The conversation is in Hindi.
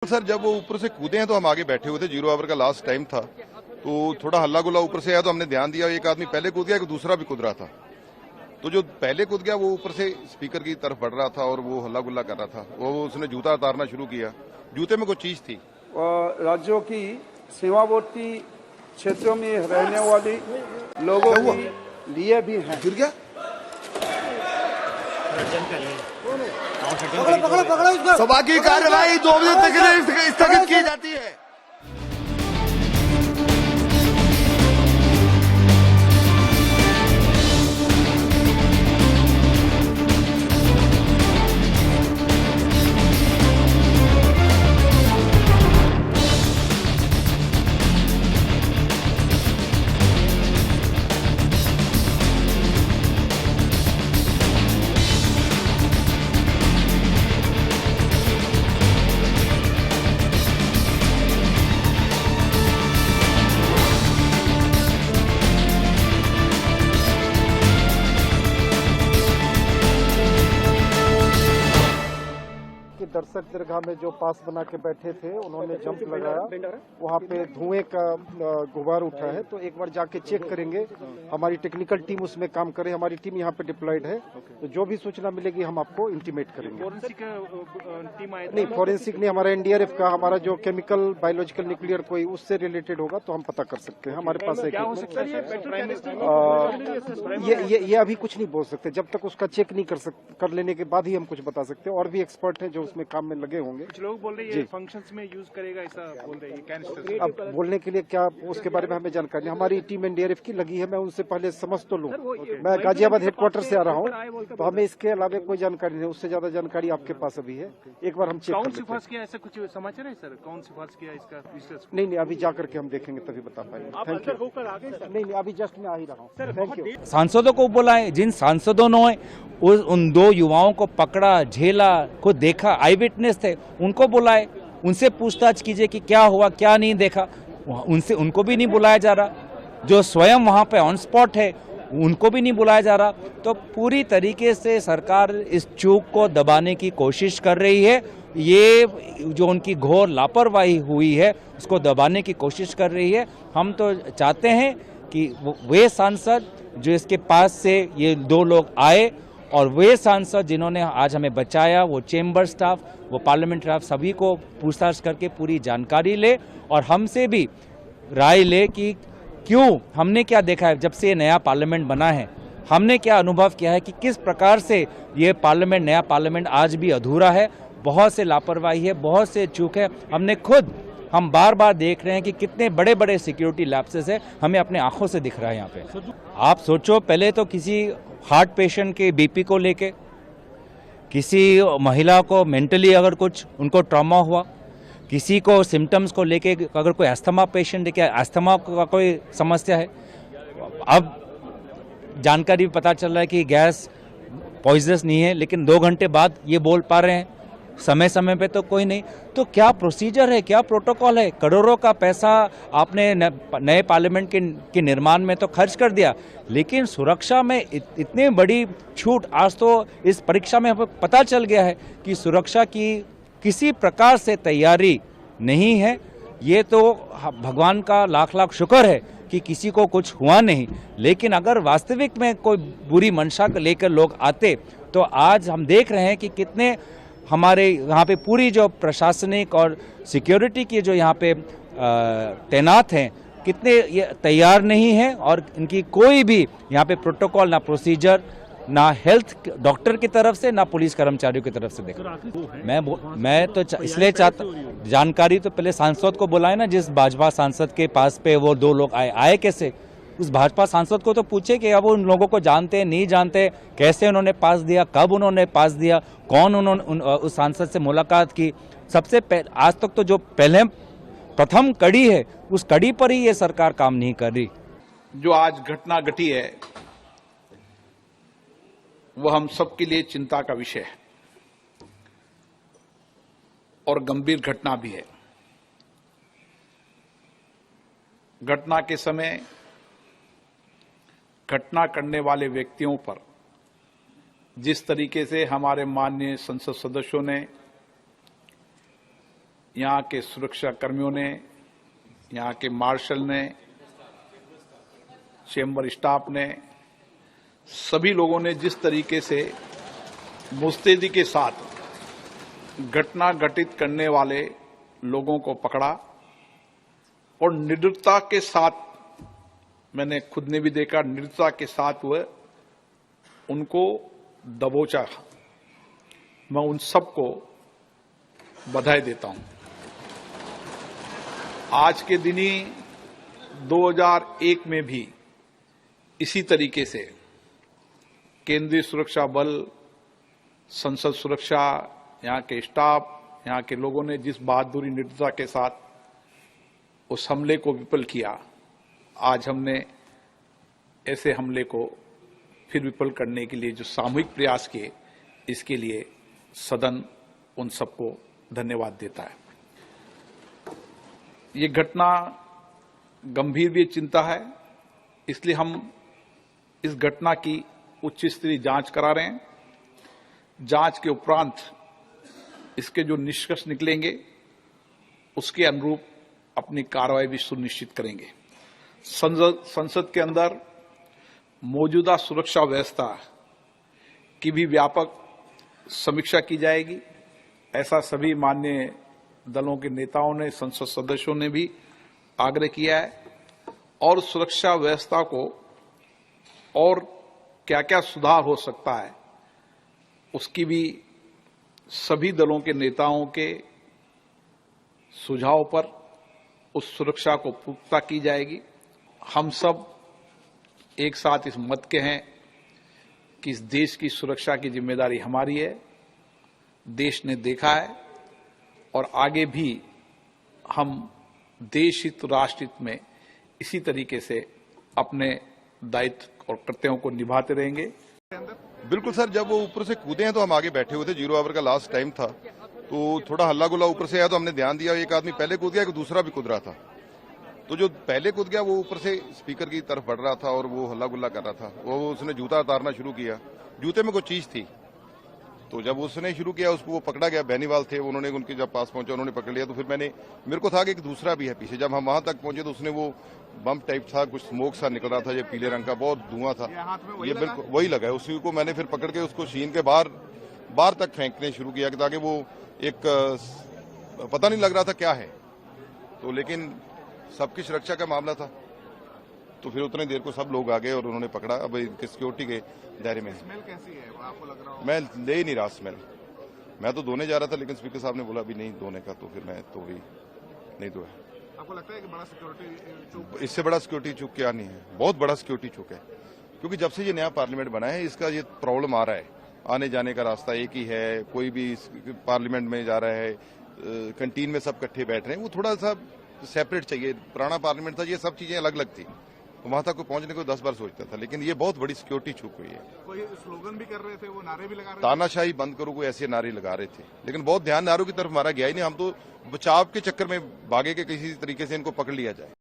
सर जब वो ऊपर से कूदे हैं तो हम आगे बैठे हुए थे, 0 ओवर का लास्ट टाइम था, तो थोड़ा हल्ला गुल्ला ऊपर से आया तो हमने ध्यान दिया, एक आदमी पहले कूद गया, एक दूसरा भी कूद रहा था। तो जो पहले कूद गया वो ऊपर से स्पीकर की तरफ बढ़ रहा था और वो हल्ला गुल्ला कर रहा था। वो उसने जूता उतारना शुरू किया, जूते में कोई चीज थी। राज्यों की सीमावर्ती क्षेत्रों में रहने वाले लोगों के लिए भी है। गिर गया, सभा की कार्यवाही 2 बजे तक स्थगित की जाती है। दर्शक दीर्घा में जो पास बना के बैठे थे उन्होंने जंप लगाया, वहाँ पे धुएं का गुबार उठा है। तो एक बार जाके चेक करेंगे, हमारी टेक्निकल टीम उसमें काम करे, हमारी टीम यहाँ पे डिप्लॉयड है। तो जो भी सूचना मिलेगी हम आपको इंटीमेट करेंगे। नहीं, फॉरेंसिक नहीं, हमारा एनडीआरएफ का, हमारा जो केमिकल बायोलॉजिकल न्यूक्लियर कोई उससे रिलेटेड होगा तो हम पता कर सकते हैं। हमारे पास ये अभी कुछ नहीं बोल सकते, जब तक उसका चेक नहीं कर लेने के बाद ही हम कुछ बता सकते हैं। और भी एक्सपर्ट है जो उसमें काम में लगे होंगे। कुछ लोग बोल रहे हैं फंक्शंस में यूज करेगा, ऐसा बोल रहे हैं कैनिस्टर। अब बोलने के लिए क्या, उसके बारे में हमें जानकारी नहीं। हमारी टीम एनडीआरएफ की लगी है, मैं उनसे पहले समझ तो लूं। मैं गाजियाबाद हेडक्वार्टर से आ रहा हूं, तो हमें इसके अलावा कोई जानकारी नहीं। उससे ज्यादा जानकारी आपके पास अभी है, एक बार हम चेक कर लेते हैं। सिफारिश किया, ऐसा कुछ समाचार है सर? कौन सिफारिश किया इसका? नहीं, अभी जाकर के हम देखेंगे तभी बता पाएंगे। Thank you. नहीं, अभी जस्ट मैं आ ही रहा हूँ। Thank you. सांसदों को बुलाएं, जिन सांसदों ने उन 2 युवाओं को पकड़ा, झेला, को देखा, आई विटनेस थे, उनको बुलाए, उनसे पूछताछ कीजिए कि क्या हुआ, क्या नहीं देखा। उनको भी नहीं बुलाया जा रहा। जो स्वयं वहां पे ऑन स्पॉट है उनको भी नहीं बुलाया जा रहा। तो पूरी तरीके से सरकार इस चूक को दबाने की कोशिश कर रही है। ये जो उनकी घोर लापरवाही हुई है उसको दबाने की कोशिश कर रही है। हम तो चाहते हैं कि वे सांसद जो इसके पास से ये 2 लोग आए और वे सांसद जिन्होंने आज हमें बचाया, वो चेंबर स्टाफ, वो पार्लियामेंट स्टाफ, सभी को पूछताछ करके पूरी जानकारी ले और हमसे भी राय ले कि क्यों, हमने क्या देखा है जब से ये नया पार्लियामेंट बना है, हमने क्या अनुभव किया है कि किस प्रकार से ये पार्लियामेंट, नया पार्लियामेंट आज भी अधूरा है। बहुत से लापरवाही है, बहुत से चूक है। हम बार बार देख रहे हैं कि कितने बड़े बड़े सिक्योरिटी लैप्सेस है, हमें अपने आंखों से दिख रहा है यहाँ पे। आप सोचो, पहले तो किसी हार्ट पेशेंट के बीपी को लेके, किसी महिला को मेंटली अगर कुछ उनको ट्रॉमा हुआ, किसी को सिम्टम्स को लेके, अगर कोई अस्थमा पेशेंट है, क्या अस्थमा का कोई समस्या है, अब जानकारी पता चल रहा है कि गैस पॉइजनस नहीं है, लेकिन 2 घंटे बाद ये बोल पा रहे हैं, समय समय पे तो कोई नहीं। तो क्या प्रोसीजर है, क्या प्रोटोकॉल है? करोड़ों का पैसा आपने नए पार्लियामेंट के निर्माण में तो खर्च कर दिया, लेकिन सुरक्षा में इतनी बड़ी छूट। आज तो इस परीक्षा में हमें पता चल गया है कि सुरक्षा की किसी प्रकार से तैयारी नहीं है। ये तो भगवान का लाख लाख शुक्र है कि किसी को कुछ हुआ नहीं, लेकिन अगर वास्तविक में कोई बुरी मंशा लेकर लोग आते तो आज हम देख रहे हैं कि कितने हमारे यहाँ पे पूरी जो प्रशासनिक और सिक्योरिटी की जो यहाँ पे तैनात हैं, कितने ये तैयार नहीं हैं और इनकी कोई भी यहाँ पे प्रोटोकॉल, ना प्रोसीजर, ना हेल्थ डॉक्टर की तरफ से, ना पुलिस कर्मचारियों की तरफ से देखा। मैं तो इसलिए चाहता, जानकारी तो पहले सांसद को बुलाए ना, जिस भाजपा सांसद के पास पे वो 2 लोग आए कैसे? उस भाजपा सांसद को तो पूछे कि अब उन लोगों को जानते हैं, नहीं जानते, कैसे उन्होंने पास दिया, कब उन्होंने पास दिया, कौन उन्होंने उस सांसद से मुलाकात की। सबसे आज तक तो जो प्रथम कड़ी है, उस कड़ी पर ही ये सरकार काम नहीं कर रही। जो आज घटना घटी है वो हम सबके लिए चिंता का विषय है और गंभीर घटना भी है। घटना के समय घटना करने वाले व्यक्तियों पर जिस तरीके से हमारे माननीय संसद सदस्यों ने यहाँ के सुरक्षा कर्मियों ने, यहाँ के मार्शल ने, चेंबर स्टाफ ने, सभी लोगों ने जिस तरीके से मुस्तैदी के साथ घटना घटित करने वाले लोगों को पकड़ा और निर्दयता के साथ, मैंने खुद ने भी देखा, निर्दयता के साथ वह उनको दबोचा, मैं उन सबको बधाई देता हूं। आज के दिन ही 2001 में भी इसी तरीके से केंद्रीय सुरक्षा बल, संसद सुरक्षा, यहाँ के स्टाफ, यहाँ के लोगों ने जिस बहादुरी निर्दयता के साथ उस हमले को विफल किया, आज हमने ऐसे हमले को फिर विफल करने के लिए जो सामूहिक प्रयास किए, इसके लिए सदन उन सबको धन्यवाद देता है। ये घटना गंभीर भी चिंता है, इसलिए हम इस घटना की उच्च स्तरीय जांच करा रहे हैं। जांच के उपरांत इसके जो निष्कर्ष निकलेंगे उसके अनुरूप अपनी कार्रवाई भी सुनिश्चित करेंगे। संसद के अंदर मौजूदा सुरक्षा व्यवस्था की भी व्यापक समीक्षा की जाएगी। ऐसा सभी माननीय दलों के नेताओं ने, संसद सदस्यों ने भी आग्रह किया है और सुरक्षा व्यवस्था को और क्या क्या सुधार हो सकता है उसकी भी सभी दलों के नेताओं के सुझाव पर उस सुरक्षा को पुख्ता की जाएगी। हम सब एक साथ इस मत के हैं कि इस देश की सुरक्षा की जिम्मेदारी हमारी है। देश ने देखा है और आगे भी हम देश हित, राष्ट्र हित में इसी तरीके से अपने दायित्व और कर्तव्यों को निभाते रहेंगे। बिल्कुल सर, जब वो ऊपर से कूदे हैं तो हम आगे बैठे हुए थे, 0 ओवर का लास्ट टाइम था, तो थोड़ा हल्ला गुल्ला ऊपर से आया तो हमने ध्यान दिया। एक आदमी पहले कूद गया, एक दूसरा भी कूद रहा था, तो जो पहले कूद गया वो ऊपर से स्पीकर की तरफ बढ़ रहा था और वो हल्ला गुल्ला कर रहा था। वो उसने जूता उतारना शुरू किया, जूते में कोई चीज थी, तो जब उसने शुरू किया उसको वो पकड़ा गया। बेनीवाल थे, उन्होंने उनके जब पास पहुंचा उन्होंने पकड़ लिया। तो फिर मेरे को था कि एक दूसरा भी है पीछे। जब हम वहां तक पहुंचे तो उसने वो बम टाइप था, कुछ स्मोक सा निकल रहा था, ये पीले रंग का, बहुत धुआं था, ये बिल्कुल वही लगा है। उसी को मैंने फिर पकड़ के उसको शीन के बाहर तक फेंकने शुरू किया ताकि वो एक पता नहीं लग रहा था क्या है, तो लेकिन सबकी सुरक्षा का मामला था, तो फिर उतने देर को सब लोग आ गए और उन्होंने पकड़ा। अब सिक्योरिटी के दायरे में। स्मेल कैसी है वो आपको लग रहा हो? मैं ले ही नहीं रहा स्मेल। मैं तो धोने जा रहा था लेकिन स्पीकर साहब ने बोला अभी नहीं धोने का, तो फिर मैं तो भी नहीं धोया। आपको लगता है कि बड़ा सिक्योरिटी चूक? इससे बड़ा सिक्योरिटी चूक क्या नहीं है, बहुत बड़ा सिक्योरिटी चूक है, क्योंकि जब से ये नया पार्लियामेंट बना है इसका ये प्रॉब्लम आ रहा है। आने जाने का रास्ता एक ही है, कोई भी पार्लियामेंट में जा रहा है, कैंटीन में सब इकट्ठे बैठ रहे हैं, वो थोड़ा सा सेपरेट चाहिए। पुराना पार्लियामेंट था, ये सब चीजें अलग अलग थी, तो वहां तक को पहुंचने को 10 बार सोचता था, लेकिन ये बहुत बड़ी सिक्योरिटी चूक हुई है। कोई स्लोगन भी कर रहे थे, वो नारे भी लगा रहे थे? तानाशाही बंद करो, कोई ऐसे नारे लगा रहे थे, लेकिन बहुत ध्यान नारों की तरफ हमारा गया ही नहीं। हम तो बचाव के चक्कर में भागे के किसी तरीके से इनको पकड़ लिया जाए।